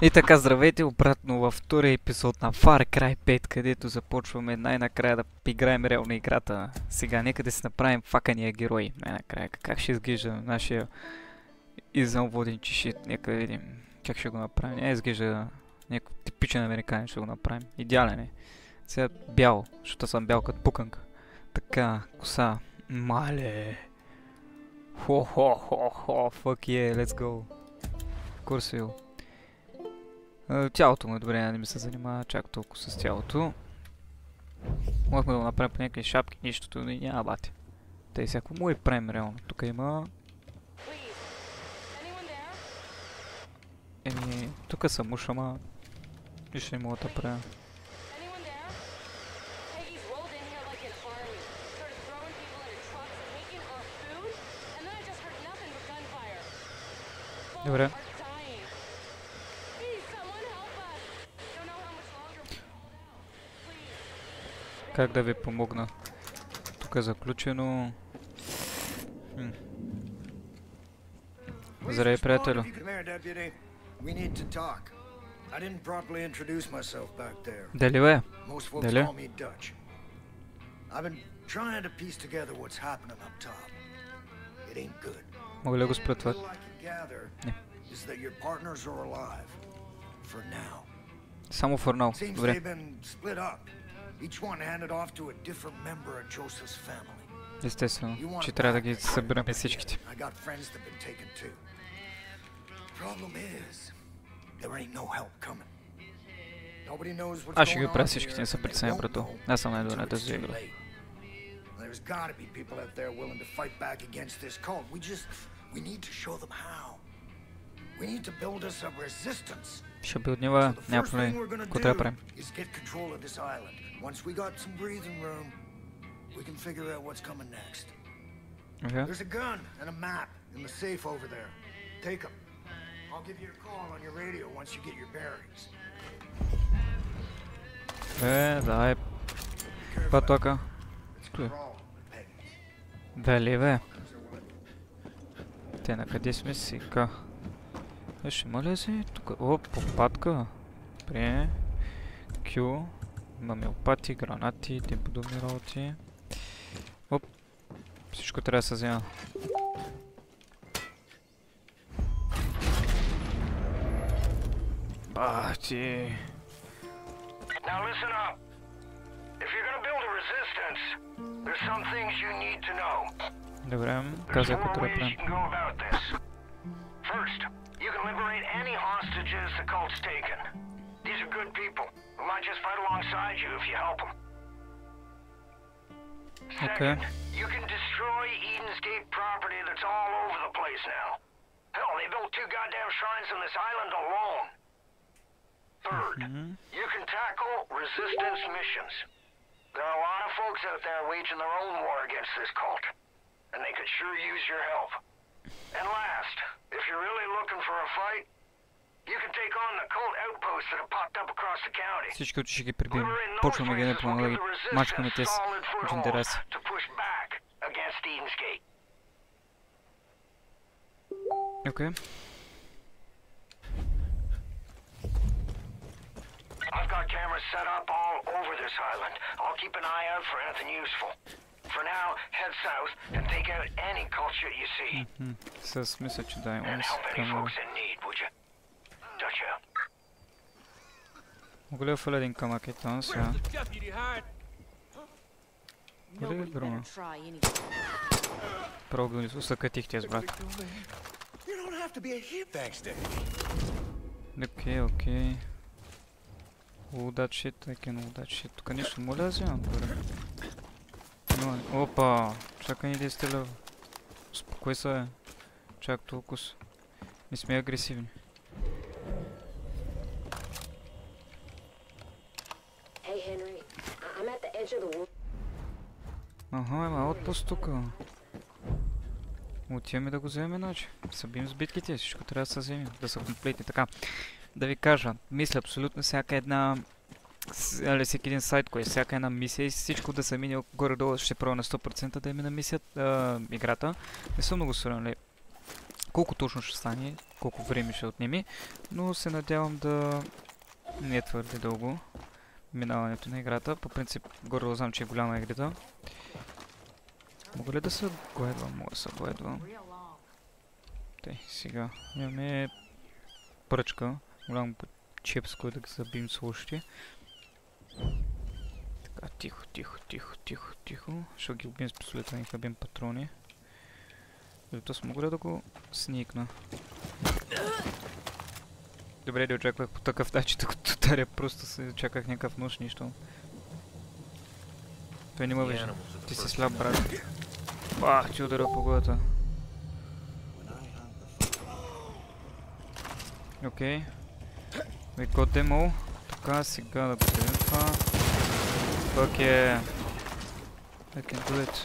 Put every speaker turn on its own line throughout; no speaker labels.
И така, здравейте обратно във втория епизод на Far Cry 5, където започваме най-накрая да играем реално играта. Сега нека да си направим факания герой. Най-накрая, как ще изглежда нашия извънводен чешит. Нека видим как ще го направим. Не изглежда някакъв типичен американец, ще го направим. Идеален е. Сега бял, защото съм бял като пуканка. Така, коса. Мале. Хо-хо-хо-хо, fuck yeah, let's go. Курсил. Тялото му е добре, не ми се занимава чак толкова с тялото. Можехме да го направим по някакви шапки, нищото и няма бати. Тъй всяко му и правим реално. Тук има... тук съм уж, ама... Нищо не мога да правя. Добре. Как да ви помогна? Тук е заключено. Здравей, приятелю. Дали бе? Дали? Мога ли го спра това? Не. Само for now. Добре. Естествено, че трябва да ги събираме всичките. Аз ще ги правя всичките, не са притесняй, брато. Аз съм най-добре на тази игра. Ще билднива някой, какво трябва да правим? Once we got some breathing room, we can figure out what's coming next. Okay. There's a gun and a map in the safe over there. Take them. I'll give you a call on your radio once you get your bearings. Дай. Потока. Дали бе? Те на къде сме сега? Ще има ли си? Тук. О, попадка. Добре. Q. Имаме опати, гранати и тем подобни работи. Оп! Всичко трябва да се взема. Бах ти! Добре, казай какво трябва да правим. These are good people who might just fight alongside you if you help them. Second, you can destroy Eden's Gate property that's all over the place now. Hell, they built 2 goddamn shrines on this island alone. Third, you can tackle resistance missions. There are a lot of folks out there waging their own war against this cult, and they could sure use your help. And last, if you're really looking for a fight, you can take on the cult outposts that have popped up across the county. Всички очи ще ги прибием. Почваме ги да ги мачкаме те с интереси. Окей. I've got cameras set up all over this island. I'll keep an eye out for anything useful. For now, head south and take out any cult shit you see. С мисля, че дай он с камера. Мога ли да фаля един камък и там сега? Мога ли да грома? Право го усъкатих тия с брат. Окей, окей. Удачи, таки на удачи. Тук нищо моля да вземам горе. Опа! Чакай ни да изстреля. Успокой се. Чак толкова. Не сме агресивни. Ага, има отпуст тук. Отиваме да го вземем иначе. Събим с битките, всичко трябва да се вземем, да са комплетни. Така, да ви кажа, мисля абсолютно всяка една... всеки един сайт, кой всяка една мисия и всичко да се мине горе-долу, ще пробва на 100% да е мина мисията, играта. Не съм много сигурен,
Колко точно ще стане, колко време ще отнеме, но се надявам да не е твърде дълго минаването на играта. По принцип, горе знам, че е голяма играта. Мога ли да се гледвам? Мога да се гледвам. Тъй, сега имаме пръчка, голямо чепс, който да ги забим с още. Така, тихо, тихо, тихо, тихо, тихо. Ще ги убим с пистолета, не хабим патрони. Зато смога ли да го сникна? Добре, да очаквах по такъв начин, като таря, просто се чаках някакъв нощ, нищо. Той не ме вижда. Ти си слаб, брат. Ах, ти удара по главата. Окей. We got them all. Така, сега да го видим това. Fuck yeah. I can do it.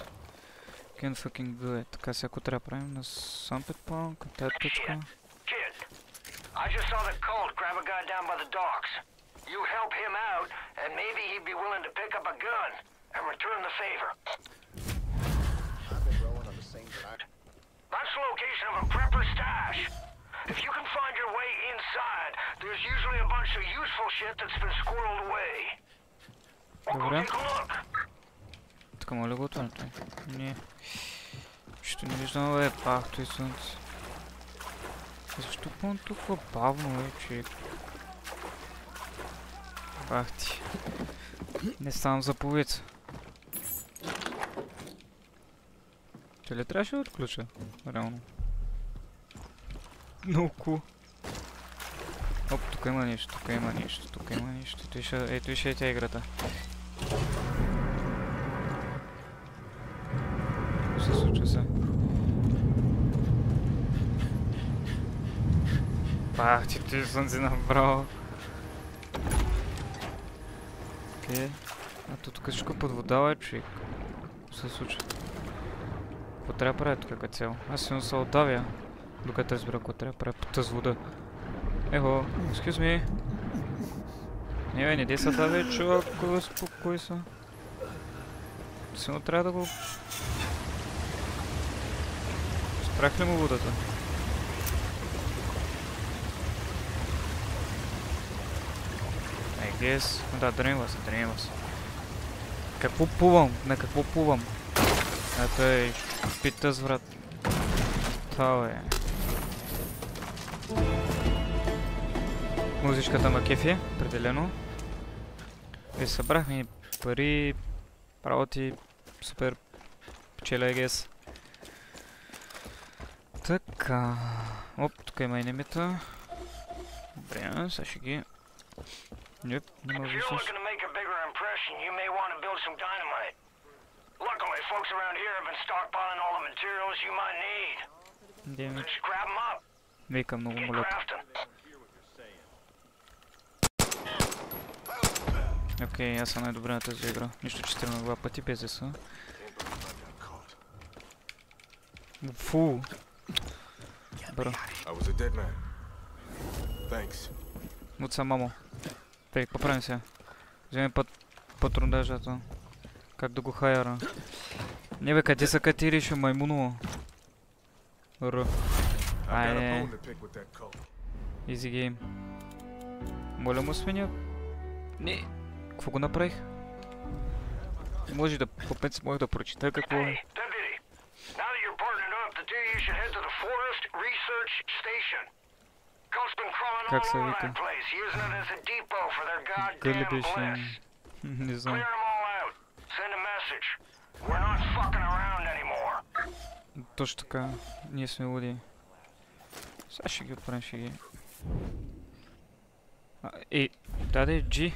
Can fucking do it. Така, сега ако трябва да правим на сам предполагам, към тази точка.
Kid, I just saw the cult grab a guy down by the docks. You help him out, and maybe he'd be willing to pick up a gun and return the favor. That's the location of a prepper stash. If you can find your way inside, there's usually a bunch of useful shit that's been squirreled away. We'll go take a look.
Така, моля го отвърна той. Не. Ще не виждам, бе, пах, той слънце. Защо пълно толкова бавно, бе, човек? Бах ти. Не ставам заповед. Че ли трябваше да отключа? Реално. Много cool. Оп, тук има нещо, тук има нещо, тук има нещо. Ето и ще е тя играта. Какво се случва се? Пах ти, той слънце направо. Окей. А тук всичко под вода, човек. Какво се случва? Какво трябва да правя тук като цяло? Аз сигурно се отдавя. Докато разбира какво трябва да правя по тази вода. Ехо, excuse me. Не бе, не дей са дави, чувак, кой спокой са. Сигурно трябва да го... Спрях ли му водата? I guess... Да, дрънва се. Какво плувам? На какво плувам? А той... Пита с врат. Това е... Музичката ма кефи, определено. И събрахме пари, работи, супер пчеля, I guess. Така... Оп, тук има енемита. Добре, сега ще ги... Нюп, не може да виждаш. Вика много молят. Окей, аз съм най-добре на тази игра. Нищо, че стрелна два пъти без деса. Фу! Бро. Муца, мамо. Тъй, поправим сега. Вземем патрондажата. Как да го хайера. Не бе, къде са катериши, маймуно? Р. Айде. Изи гейм. Моля му сменя. Не. Какво го направих? Може да, по принцип може да прочита какво е. Как се вика? Гъли беше... Не знам. Точно така. Ние сме луди. Сега ще ги отправим, ще ги... Даде G.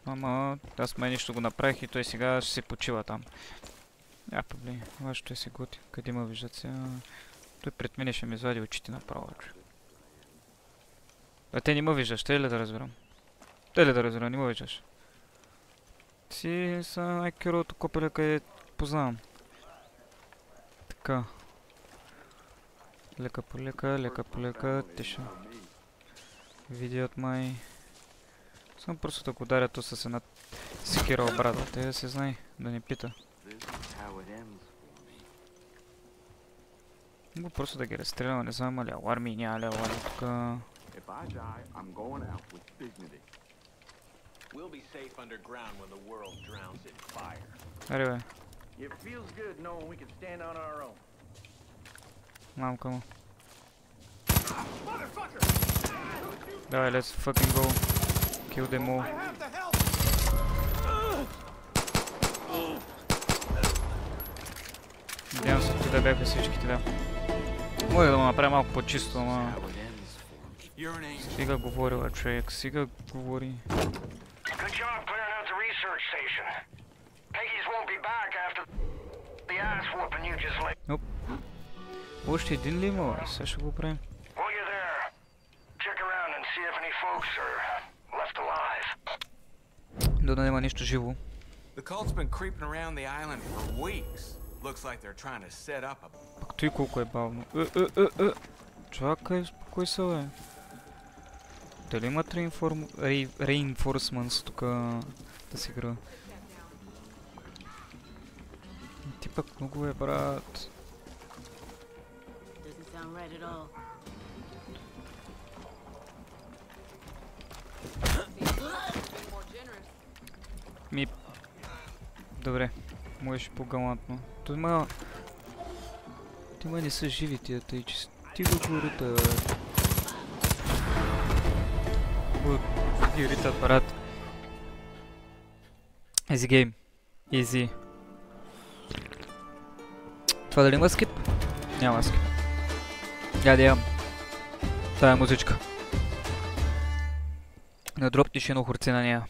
Ама, аз май нищо го направих и той сега ще се почива там. Проблем. Вашето е се готи. Къде ме виждат сега? Той пред мене ще ми извади очите направо. А те не ме виждаш, те ли да разбирам? Те ли да разбирам, не ме виждаш? Си са най-керовото копеле, къде познавам. Така. Лека по лека, тиша. Видеот май... Само просто да го ударя, то с една секира обрата. Те да се знае, да не пита. Мога просто да ги разстрелява, не знам, али аларми, няма ли аларми тук.
If I die, I'm going out with dignity.
We'll be safe underground when the world drowns in fire.
Аре бе,
It feels good knowing we can stand on our own.
мамка му. Давай, let's fucking go. Kill them all. Надявам се, тук да бяха всичките, да. Може да го направя малко по-чисто, ама... Сега говорила човек, сега говори.
Good job clearing out the research station. Peggy's won't be back after the ass whooping you just laid.
Още един ли има, бе? Сега ще го правим.
While you're there, check around and see if any folks are left alive.
Да няма нищо живо.
The cult's been creeping around the island for weeks. Looks like they're trying to set up a...
Пък той колко е бавно. Чакай, успокой се, бе. Дали имат reinforcements тук да си игра? Ти пък много е, брат. Ми... Добре, можеш по-галантно. Той ма не са живи тия тъй, че стига горите, бе. Ги ритат, брат. Easy game. Easy. Това дали има скип? Няма скип. Я да имам. Тая музичка. Не дропниш едно хорце на нея.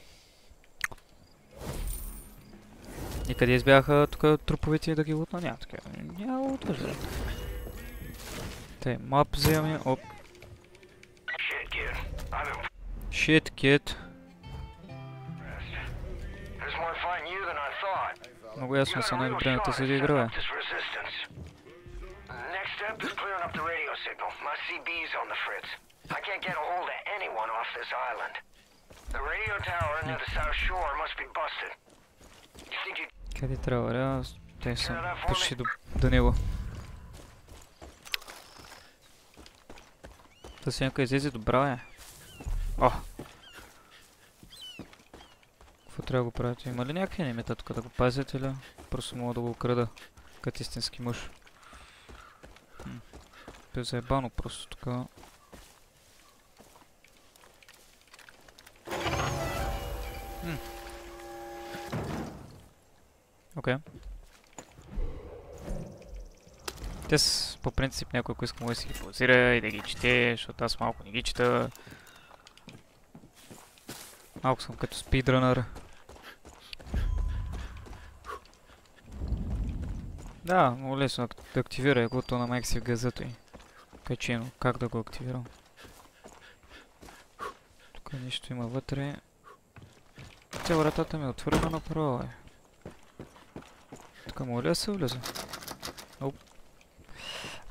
И къде избяха тук труповете да ги лутна? Няма така. Няма луташ, бе. Тъй, мап вземаме. Оп. Shit, kid. Много ясно са най-добрената за да игра, бе. Къде трябва, бе? Те са почти до него. Та си някой излезе добра, бе. О! Какво трябва да го правите? Има ли някакви немета тук да го пазят или просто мога да го украда като истински мъж? Бе заебано просто тук. Окей. Те по принцип някой, ако иска, може да си ги позира и да ги чете, защото аз малко не ги чета. Малко съм като спидранър. Да, много лесно да активира го, то на майка си в газето и качено. Как да го активирам? Тук нищо има вътре. Тя вратата ми е отворена направо, бе. Тук мога ли да се влиза? Оп.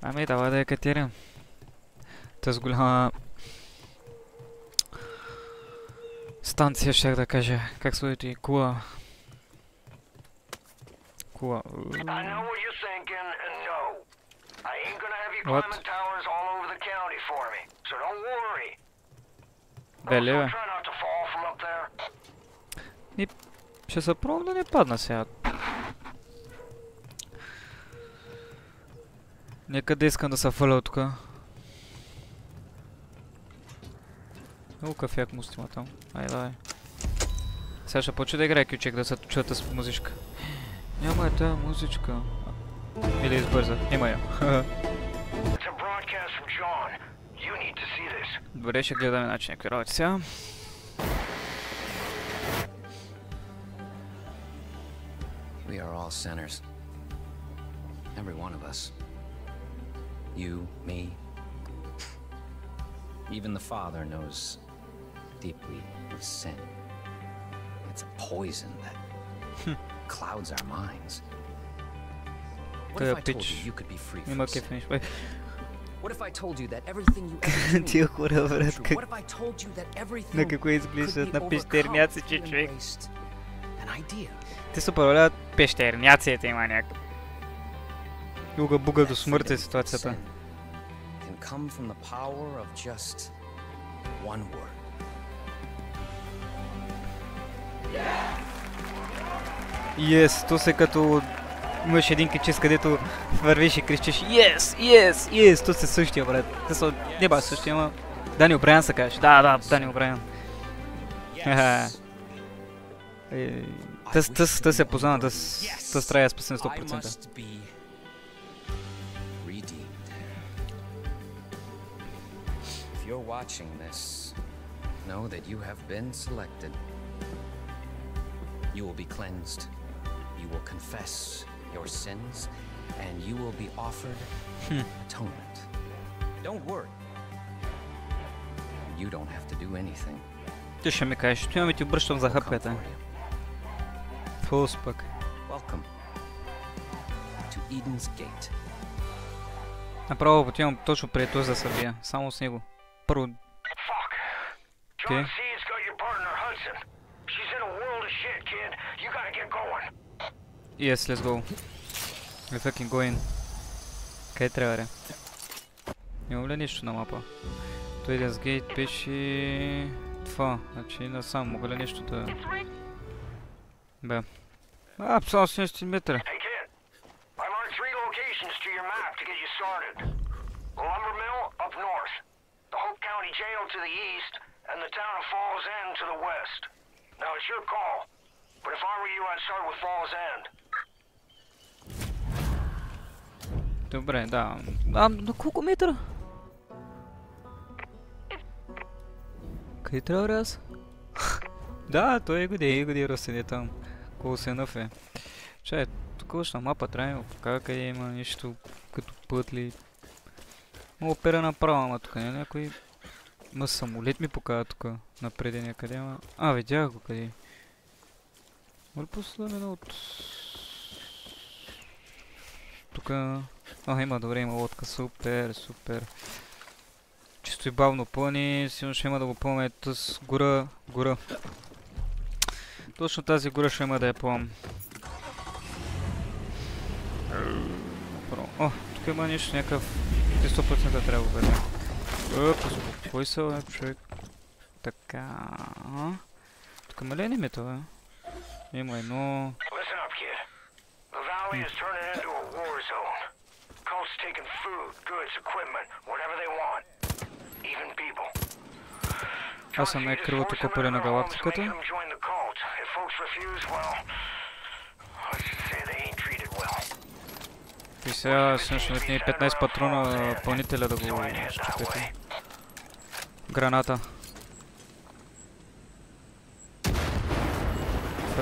Ами давай да я катерим. Тази голяма станция, щях да кажа. Как своите и кула. Кула. What? Бели, бе. И ще се пробвам да не падна сега. Нека да искам да се фаля от тука. Много кафяк му стима там. Ай, давай. Сега ще почва да играе кючек, да се чуята с музичка. Няма е тая музичка. Или избърза. Има я. Добре, ще гледаме начин някакви работи сега.
We are all sinners. Every one of us. You, me. Even the Father knows deeply of sin. It's a poison that clouds our minds. What if I told you you could be free from sin? What if I told you that everything you ever dreamed was true? What if I told you that everything could be overcome and embraced? An idea.
Ти се управляват пещерняците има някакъв. Юга буга до смърт е ситуацията.
Can come from the power of just one word.
Yes, то се като имаш един кичис, където вървиш и крещиш Yes, yes, yes, то се същия, брат. Не ба същия, ама Дани Обраян се кажеш. Да, Дани Обраян. Тъс се познава, тъс трябва да спасен 100%.
If you're watching this, know that you have been selected. You will be cleansed. You will confess your sins, and you will be offered atonement. Don't worry. You don't have to do anything.
Ти ще ми кажеш, ти ти обръщам за хапката. Фулс пък.
Welcome to Eden's Gate.
Направо отивам точно преди този за Сърбия, само с него. Първо...
John C's got your partner Hudson. She's in a world of shit, kid. You gotta get going.
Yes, let's go. Let's fucking go in. Къде трябва, ре? Няма ли нищо на мапа? Той Eden's Gate беше... това, значи насам, мога ли нещо да... Бе. Само 70 метра.
Hey, kid. I marked 3 locations to your map to get you started. The lumber mill up north, the Hope County Jail to the east, and the town of Falls End to the west. Now, it's your call, but if I were you, I'd start with Falls End.
Добре, да. На колко метра? Къде трябва аз? Да, той е годи Росен е там. Колосенъв е. Чай, тук на мапа трябва да покажа къде има нещо като път ли. Мога пера направо, ама тук не някой... Ма самолет ми показва тук напреди някъде, ама... Видях го къде. Мога ли после да от... Тука... Има, добре, има лодка, супер. Чисто и бавно пълни, сигурно ще има да го пълнем с гора. Точно тази гора ще има да я пълнем. Тук има нещо някакъв... 100% трябва да го бъде. Кой са, бе, човек? Така... Тук има ли не това, бе? Има едно...
Listen up, kid. The valley is turning into a war zone. Cults taking food, goods, equipment, whatever they want. Even people.
Аз съм най-крилото копеле на галактиката.
If folks refuse, well, let's just say they ain't treated well.
И сега ще ни 15 патрона пълнителя да го щупите. Граната.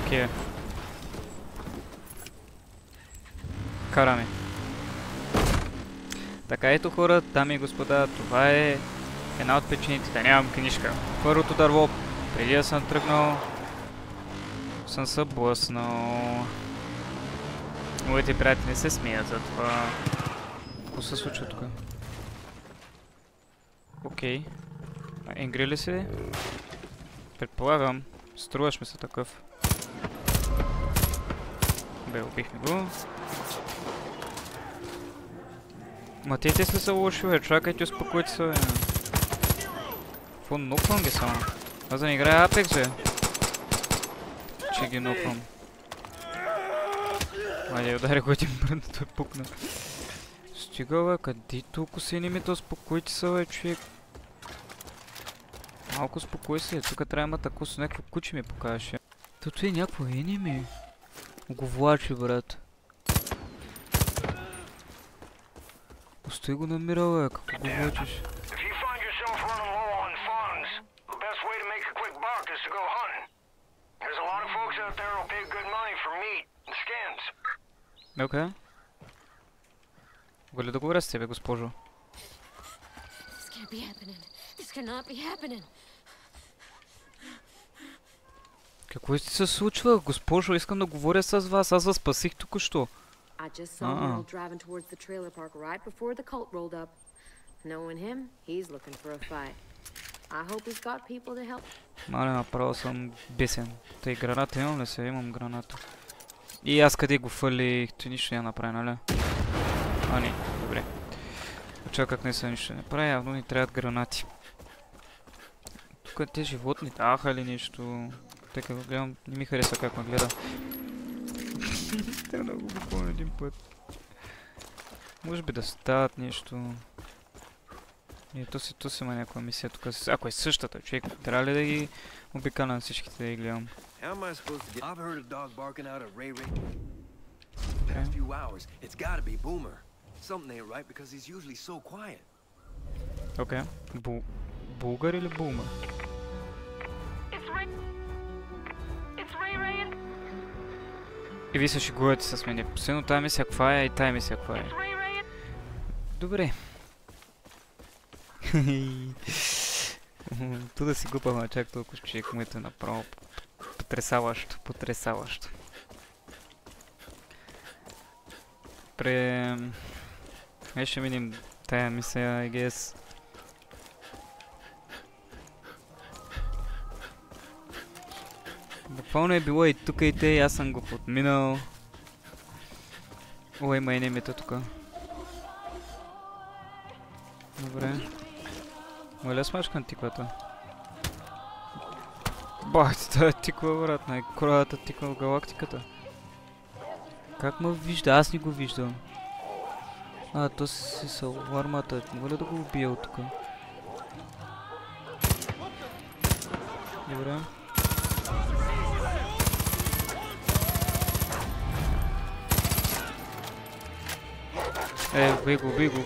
Окей. Караме. Така, ето хора, дами и господа, това е една от причините да нямам книжка. Първото дърво, преди да съм тръгнал, съм се блъснал. Моите приятели се смеят за това. Какво се случва тук? Окей. Енгри ли си? Предполагам. Струваш ми се такъв. Бе, убихме го. Ма те ли са лоши, бе? Чакайте, успокойте се, бе. Какво, ноквам ги само? Аз да не играя Apex, бе. Че ги ноквам. Айде, удари го един брън, той пукна. Стига, бе, къде толкова се немите, успокойте се, бе, човек. Малко успокой се, тук трябва да има тако с някакво куче ми покажеше. Тото е някакво енеми. Оговлачи, брат. Остой го намирал, бе, какво го влачиш? Окей. Мога ли да говоря с тебе, госпожо? Какво се случва, госпожо? Искам да говоря с вас. Аз вас спасих току-що. Мале, направо съм бесен. Тъй граната имам ли се? Имам граната. И аз къде го фалих? Той нищо няма направи, нали? А, не, добре. Чакай как не са нищо не прави, явно ни трябват гранати. Тук те животни даха ли нещо? Така го гледам, не ми хареса как ме гледа. Трябва да го помня един път. Може би да стават нещо. И то си има някаква мисия тук. Ако е същата, човек, трябва ли да ги обикана на всичките да ги гледам?
How am I supposed to get? I've heard a dog barking out at Ray Ray. The past few hours, it's gotta be Boomer. Something ain't right because he's usually so quiet.
Окей. Булгар или Бумър? И ви се шегувате с мен. Последно тая мисия каква е и тая мисия каква е. Добре. Ту да си глупава чак толкова, че човек е направо потресаващо, потресаващо. Ще минем тая мисия, I guess. Буквално е било и тук и те, и аз съм го подминал. О, има енемита тук. Добре. Моля смашкам тиквата. Бах, тази тиква, брат, най-коравата тиква в галактиката. Как ме вижда? Аз не го виждам. А, то си с алармата. Моля да го убия от тук. Добре. Убий го.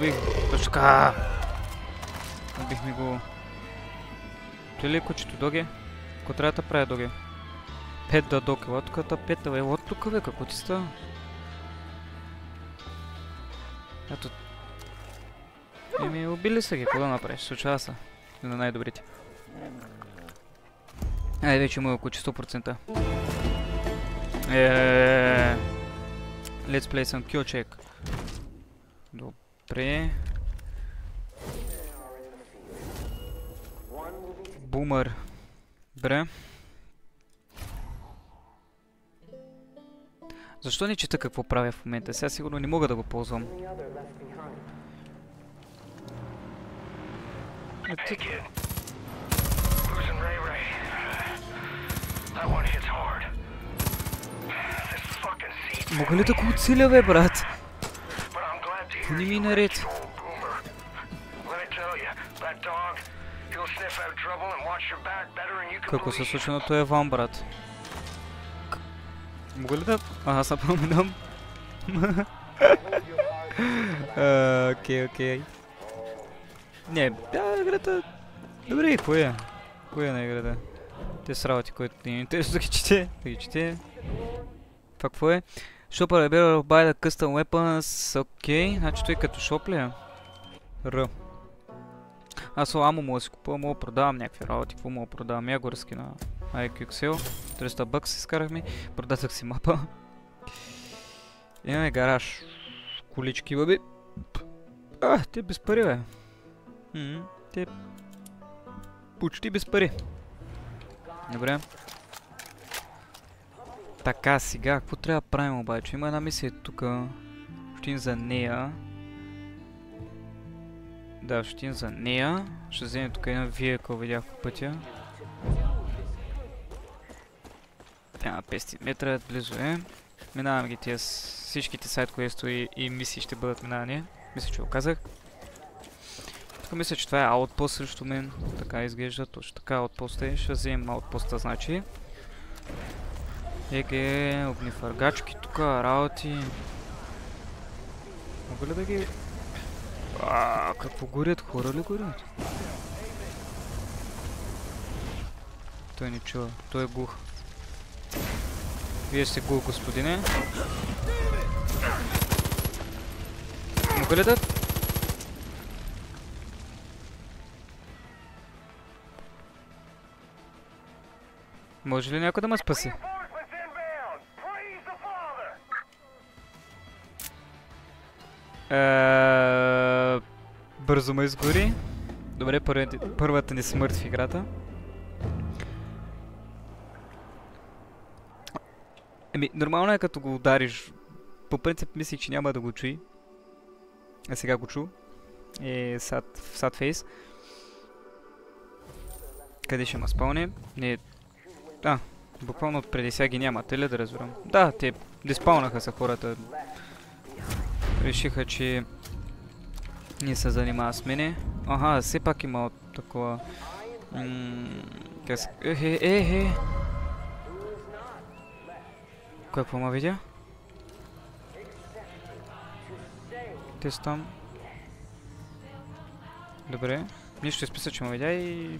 Точно така. Убихме го. Той ли е кучето, Доге? Ко трябва да правя, Доге? 5 да Док, ела тук, 5 да ела тук, бе, какво ти става? Ето. Убили са ги, какво да направиш? Случава са. На най-добрите. Ай, вече има куче 100%. Let's play some kill check. Добре. Бумър. Добре. Защо не чета какво правя в момента? Сега сигурно не мога да го ползвам. Мога ли да го оцеля, бе, брат? Не ми наред. Какво се случва на този ван, брат? Мога ли да... Аз напомням. Окей. Не, играта... Добре, кое е? Кое е на играта? Те с работи, които не е интересно да ги чете. Това какво е? Shopper Rebel buy the custom weapons. Окей, значи той като шоп ли е? Р. Аз амо мога да си купувам, мога да продавам някакви работи, какво мога да продавам? Я го разкина IQXL, 300 бъкс изкарахме, продадах си мапа. Имаме гараж, колички, бъби. Те без пари, бе. Те почти без пари. Добре. Така, сега, какво трябва да правим обаче? Има една мисия тук. Ще за нея. Да, ще за нея. Ще вземем тук една vehicle, видях по пътя. Тя на 500 метра, близо е. Минавам ги тия всичките сайд-квесто и мисии ще бъдат минавани. Мисля, че го казах. Тук мисля, че това е аутпост срещу мен. Така изглежда, точно така аутпост е. Ще вземем аутпоста, значи. Огнефъргачки тук, работи. Мога ли да ги... какво горят? Хора ли горят? Той не чува, той е глух. Вие сте глух, господине. Мога ли да... Може ли някой да ме спаси? Бързо ме изгори. Добре, първата ни смърт в играта. Нормално е като го удариш. По принцип мислих, че няма да го чуи. сега го чу. Sad face. Къде ще ма спълне? Не... буквално преди сега ги няма, те ли да разбирам? Да, те диспълнаха са хората. Решиха, че не се занимава с мене. Аха, все пак има такова... Какво ма видя? Те са там. Добре. Нищо изписа, че ма видя и...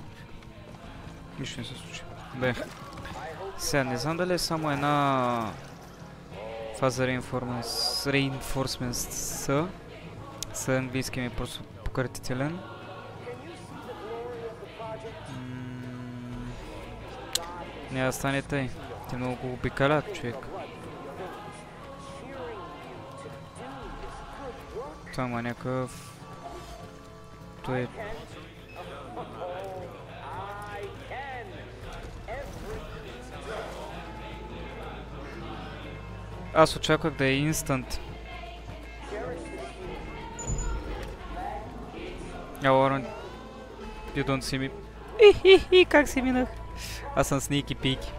Нищо не се случи. Бе. Сега не знам дали е само една фаза Reinforcement с английски ми е просто пократителен. Няма да стане тъй. Те много го обикалят, човек. Това има някакъв... Той... Аз очаквах да е инстант. Лорен, you don't see me. Как си минах? Аз съм сники пики.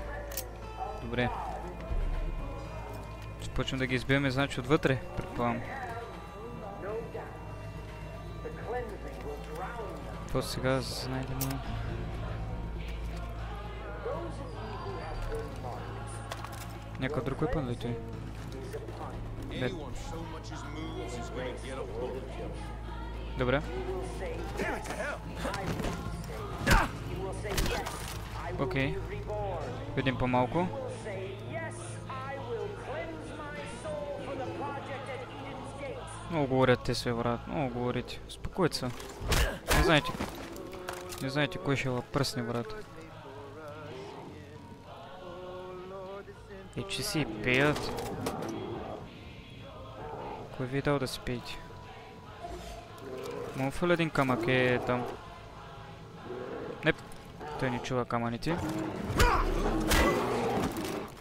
Добре. Ще почвам да ги избиваме, значи отвътре, предполагам. То сега знайдем... Някакъв друг weapon ли той? Добре. Окей. Видим по-малко. Много говорят те се, брат. Много говорите. Успокойте се. Не знаете кой ще пръсне, брат. И че си пеят. Кой ви е дал да си пеете? Мога фъл един камък е там. Не, той не чува камъните.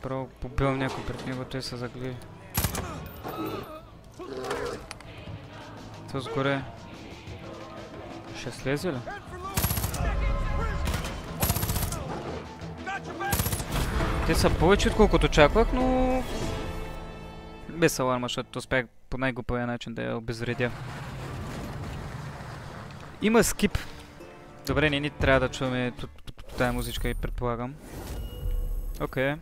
Право побил някой пред него, той се загледа. То сгоре. Ще слезе ли? Те са повече отколкото очаквах, но... Без аларма, защото успях по най-глупавия начин да я обезвредя. Има скип. Добре, не ни трябва да чуваме тая музичка и предполагам. Окей.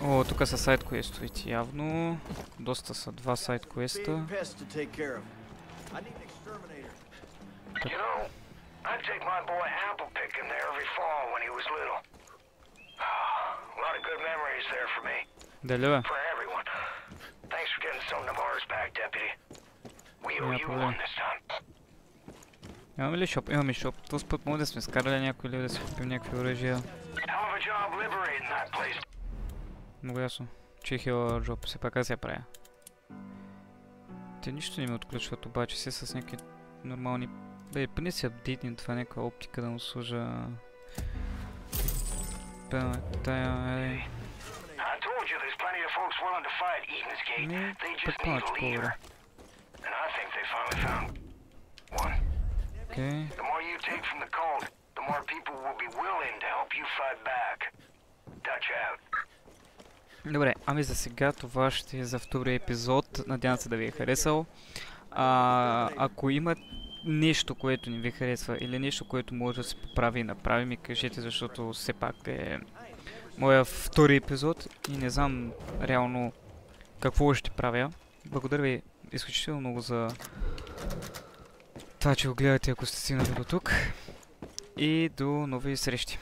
О, тук са сайд квестовете явно. Доста са два сайд квеста.
I'd take my boy apple picking there every fall when he was little. A lot of good memories there for me.
Дали бе?
For everyone. Thanks for getting some of ours back, deputy. We owe you one this time.
Имаме ли шоп? Имаме шоп. Този път може да сме скарали някой или да си купим някакви оръжия. Много ясно. Чихила жоп. Все пак аз я правя. Те нищо не ме отключват обаче се с някакви нормални... Бе, поне си апдейтни това някаква оптика да му служа... Тая... Не, предполагам, че по-добре. Окей. Добре, ами за сега това ще е за втория епизод. Надявам се да ви е харесал. Ако има нещо, което не ви харесва или нещо, което може да се поправи и направи, ми кажете, защото все пак е моя втори епизод и не знам реално какво ще правя. Благодаря ви изключително много за това, че го гледате, ако сте стигнали до тук. И до нови срещи.